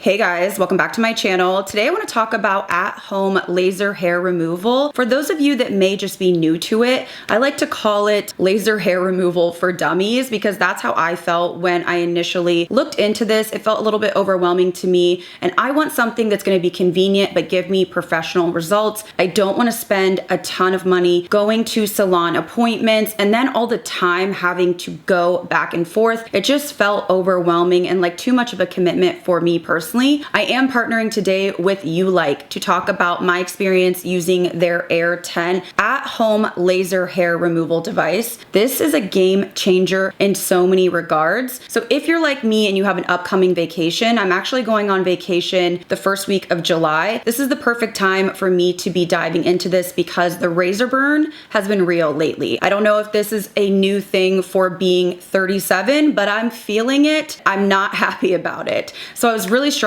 Hey guys, welcome back to my channel. Today I want to talk about at-home laser hair removal. For those of you that may just be new to it, I like to call it laser hair removal for dummies because that's how I felt when I initially looked into this. It felt a little bit overwhelming to me, and I want something that's going to be convenient but give me professional results. I don't want to spend a ton of money going to salon appointments and then all the time having to go back and forth. It just felt overwhelming and like too much of a commitment for me personally. I am partnering today with Ulike to talk about my experience using their Air 10 at-home laser hair removal device. This is a game changer in so many regards. So if you're like me and you have an upcoming vacation, I'm actually going on vacation the first week of July. This is the perfect time for me to be diving into this because the razor burn has been real lately. I don't know if this is a new thing for being 37, but I'm feeling it. I'm not happy about it. So I was really struggling,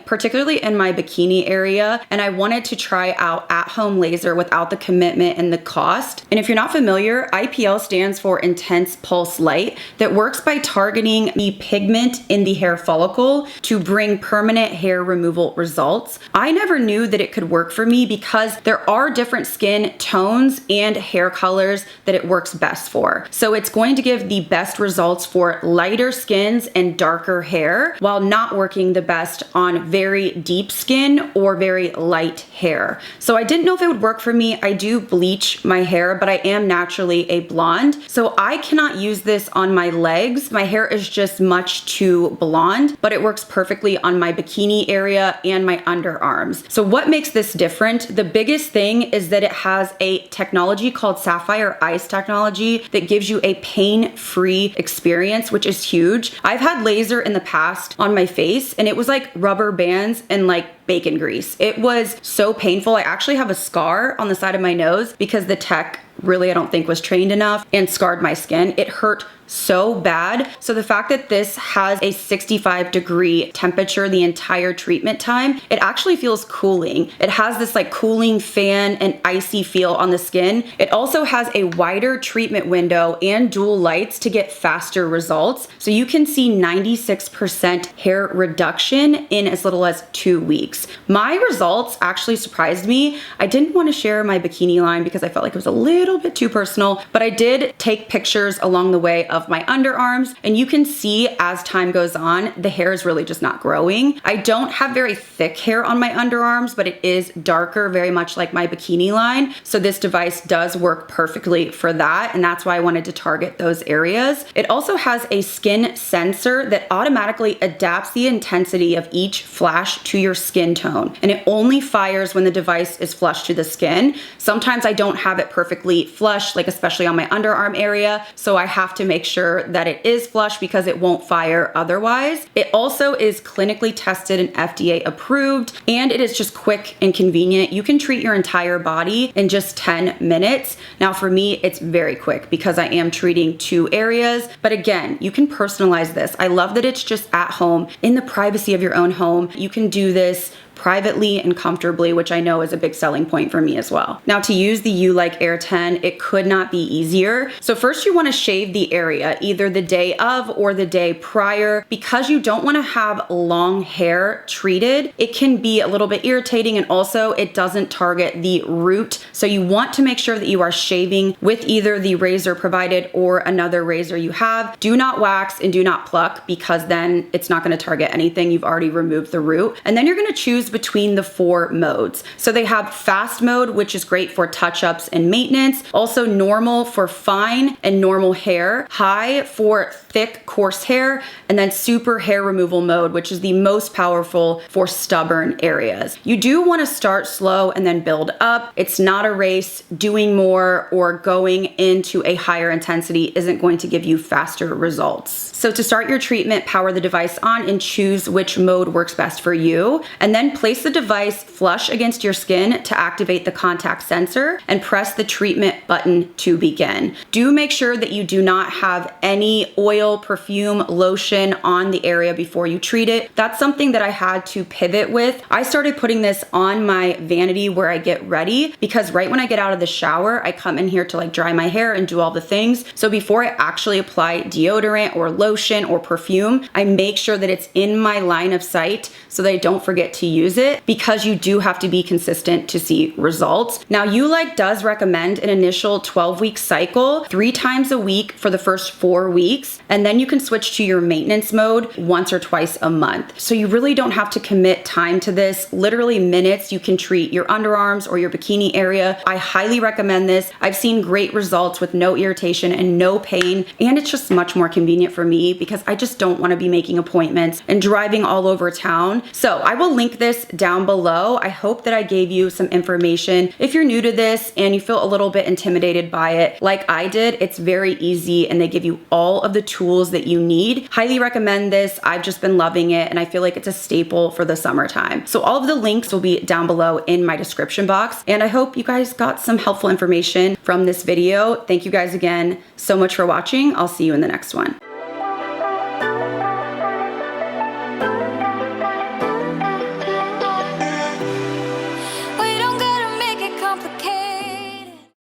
particularly in my bikini area, and I wanted to try out at-home laser without the commitment and the cost. And if you're not familiar, IPL stands for Intense Pulse Light, that works by targeting the pigment in the hair follicle to bring permanent hair removal results. I never knew that it could work for me because there are different skin tones and hair colors that it works best for. So it's going to give the best results for lighter skins and darker hair while not working the best on very deep skin or very light hair. So I didn't know if it would work for me. I do bleach my hair, but I am naturally a blonde. So I cannot use this on my legs. My hair is just much too blonde, but it works perfectly on my bikini area and my underarms. So what makes this different? The biggest thing is that it has a technology called Sapphire Ice technology that gives you a pain-free experience, which is huge. I've had laser in the past on my face and it was like rubber bands and like bacon grease. It was so painful. I actually have a scar on the side of my nose because the tech really, I don't think, was trained enough and scarred my skin. It hurt so bad. So the fact that this has a 65-degree temperature the entire treatment time, it actually feels cooling. It has this like cooling fan and icy feel on the skin. It also has a wider treatment window and dual lights to get faster results. So you can see 96% hair reduction in as little as 2 weeks. My results actually surprised me. I didn't want to share my bikini line because I felt like it was a little bit too personal, but I did take pictures along the way of my underarms, and you can see as time goes on, the hair is really just not growing. I don't have very thick hair on my underarms, but it is darker, very much like my bikini line. So this device does work perfectly for that, and that's why I wanted to target those areas. It also has a skin sensor that automatically adapts the intensity of each flash to your skin tone, and it only fires when the device is flush to the skin. Sometimes I don't have it perfectly flush, like especially on my underarm area, so I have to make sure that it is flush because it won't fire otherwise. It also is clinically tested and FDA approved, and it is just quick and convenient. You can treat your entire body in just 10 minutes. Now for me, it's very quick because I am treating 2 areas, but again, you can personalize this. I love that it's just at home in the privacy of your own home. You can do this privately and comfortably, which I know is a big selling point for me as well. Now to use the Ulike Air 10, it could not be easier. So first you want to shave the area either the day of or the day prior because you don't want to have long hair treated. It can be a little bit irritating, and also it doesn't target the root. So you want to make sure that you are shaving with either the razor provided or another razor you have. Do not wax and do not pluck because then it's not going to target anything. You've already removed the root. And then you're going to choose between the 4 modes. So they have fast mode, which is great for touch-ups and maintenance. Also normal for fine and normal hair. High for thick, coarse hair. And then super hair removal mode, which is the most powerful for stubborn areas. You do want to start slow and then build up. It's not a race. Doing more or going into a higher intensity isn't going to give you faster results. So to start your treatment, power the device on and choose which mode works best for you. And then Then place the device flush against your skin to activate the contact sensor and press the treatment button to begin. Do make sure that you do not have any oil, perfume, lotion on the area before you treat it. That's something that I had to pivot with. I started putting this on my vanity where I get ready because right when I get out of the shower, I come in here to like dry my hair and do all the things. So before I actually apply deodorant or lotion or perfume, I make sure that it's in my line of sight so that I don't forget to use it, because you do have to be consistent to see results. Now, Ulike does recommend an initial 12-week cycle 3 times a week for the first 4 weeks, and then you can switch to your maintenance mode once or twice a month. So you really don't have to commit time to this. Literally minutes, you can treat your underarms or your bikini area. I highly recommend this. I've seen great results with no irritation and no pain, and it's just much more convenient for me because I just don't want to be making appointments and driving all over town. So I will link this down below. I hope that I gave you some information. If you're new to this and you feel a little bit intimidated by it, like I did, it's very easy and they give you all of the tools that you need. Highly recommend this. I've just been loving it and I feel like it's a staple for the summertime. So all of the links will be down below in my description box, and I hope you guys got some helpful information from this video. Thank you guys again so much for watching. I'll see you in the next one.